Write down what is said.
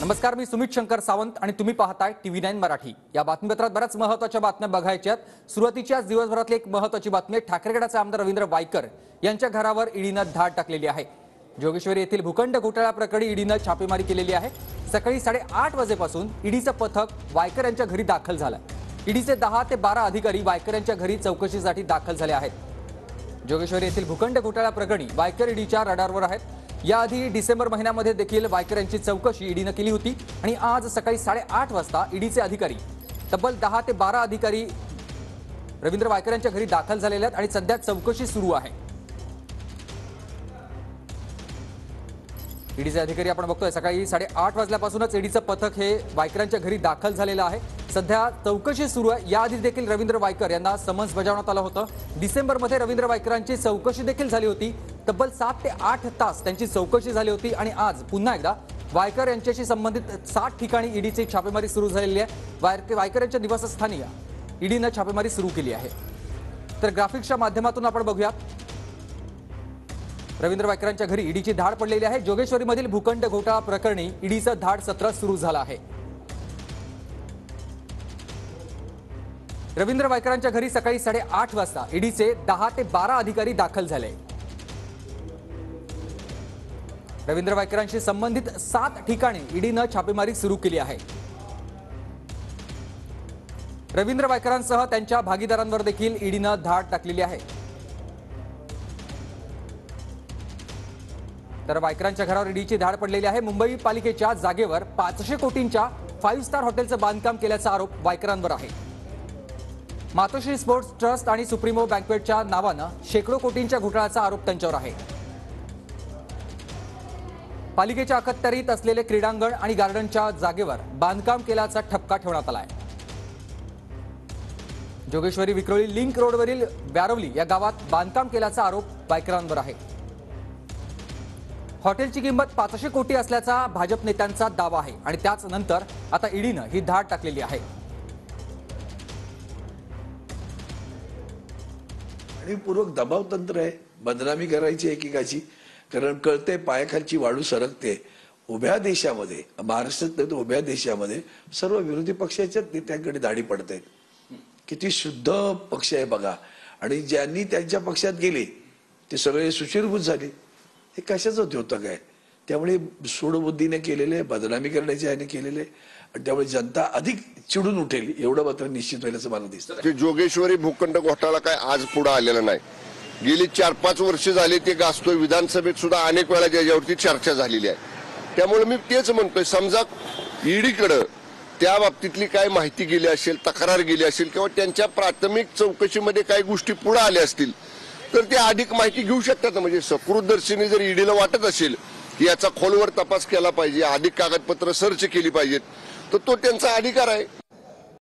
नमस्कार, मी सुमित शंकर सावंत आणि तुम्ही पाहताय TV9 मराठी। या बातमीपत्रात बऱ्याच महत्त्वाच्या बातम्या बघायच्यात। सुरुवातीच्याच दिवसभरातली एक महत्त्वाची बातमी, ठाकरेगडाचे आमदार रवींद्र वायकर यांच्या घरावर ईडीनं धाड टाकलेली आहे। जोगेश्वरी येथील भूखंड घोटाळा प्रकरणी ईडीनं छापेमारी केलेली आहे। सकाळी 8:30 वाजेपासून ईडीचं पथक वायकर यांच्या घरी दाखल झालं। ईडीचे 10 ते 12 अधिकारी वायकर यांच्या घरी चौकशीसाठी दाखल झाले आहेत। जोगेश्वरी येथील भूखंड घोटाळा प्रकरणी वायकर ईडीच्या रडारवर आहेत। याआधी डिसेंबर महिन्यामध्ये देखील वायकर यांची चौकशी ईडीनं केली होती आणि आज सकाळी 8:30 वाजता ईडीचे अधिकारी तब्बल 10 ते 12 अधिकारी रवींद्र वायकर यांच्या घरी दाखल झालेले आहेत आणि सध्या चौकशी सुरू आहे। ईडीचे अधिकारी आपण बघतोय सकाळी 8:30 वाजल्यापासूनच ईडीचं पथक हे वायकरांच्या घरी दाखल झालेलं आहे। सध्या चौकशी सुरू आहे। याआधी देखील रवींद्र वायकर यांना समन्स बजावण्यात आलं होतं। डिसेंबरमध्ये रवींद्र वायकरांची चौकशी देखील झाली होती। तब्बल 7 ते 8 तास त्यांची चौकशी झाली होती आणि आज पुन्हा एकदा वायकर यांच्याशी संबंधित 60 ठिकाणी ईडीची छापेमारी सुरू झालेली आहे। वायकर यांच्या निवासस्थानी ईडीनं छापेमारी सुरू केली आहे। तर ग्राफिक्सच्या माध्यमातून आपण बघूया, रवींद्र वायकरांच्या घरी ईडीची धाड पडलेली आहे। जोगेश्वरीमधील भूखंड घोटाळा प्रकरणी ईडीचं धाड सत्र सुरू झालं आहे। रवींद्र वायकरांच्या घरी सकाळी 8:30 वाजता ईडीचे 10 ते 12 अधिकारी दाखल झाले। रवींद्र वायकरांशी संबंधित 7 ठिकाणी ईडीनं छापेमारी सुरू केली आहे। रवींद्र वायकरांसह त्यांच्या भागीदारांवर देखील ईडीनं धाड टाकलेली आहे। तर वायकरांच्या घरावर ईडीची धाड पडलेली आहे। मुंबई पालिकेच्या जागेवर 500 कोटींच्या 5 स्टार हॉटेलचं बांधकाम केल्याचा आरोप वायकरांवर आहे। मातोश्री स्पोर्ट्स ट्रस्ट आणि सुप्रीमो बँक्वेटच्या नावानं शेकडो कोटींच्या घोटाळ्याचा आरोप त्यांच्यावर आहे। पालिकेच्या अखत्यारीत असलेले क्रीडांगण आणि गार्डनच्या जागेवर बांधकाम केल्याचा ठपका ठेवण्यात आला आहे। जोगेश्वरी विक्रोळी लिंक रोडवरील व्यारवली या गावात बांधकाम केल्याचा आरोप वायकरांवर आहे। हॉटेलची किंमत 500 कोटी असल्याचा भाजप नेत्यांचा दावा आहे आणि त्याच नंतर आता ईडीनं ही धाड टाकलेली आहे। आणि पूर्वक दबाव तंत्र आहे, बदनामी करायची एकेकाची, कारण कळते पायाखालची वाळू सरकते। उभ्या देशामध्ये, महाराष्ट्रात नाही तर उभ्या देशामध्ये सर्व विरोधी पक्षाच्या नेत्यांकडे दाढी पडत आहेत। किती शुद्ध पक्ष आहे बघा, आणि ज्यांनी त्यांच्या पक्षात गेले ते सगळे सुचिरभूत झाले। हे कशाचं होतं काय? त्यामुळे सूडबुद्धीने केलेले, बदनामी करण्याचे ह्याने केलेले, आणि त्यामुळे जनता अधिक चिडून उठेल एवढं मात्र निश्चित होईल असं मला दिसतं। जोगेश्वरी भूखंड घोटाळा काय आज पुढे आलेला नाही। गेली 4-5 वर्ष झाली ते गाजतोय। विधानसभेत सुद्धा अनेक वेळा त्याच्यावरती चर्चा झालेली आहे। त्यामुळे मी तेच म्हणतोय, समजा ईडीकडे त्या बाबतीतली काय माहिती गेली असेल, तक्रार गेली असेल किंवा त्यांच्या प्राथमिक चौकशीमध्ये काही गोष्टी पुढे आल्या असतील तर ते अधिक माहिती घेऊ शकतात। म्हणजे सकृतदर्शनी जर ईडीला वाटत असेल की याचा खोलवर तपास केला पाहिजे, अधिक कागदपत्र सर्च केली पाहिजेत, तर तो त्यांचा अधिकार आहे।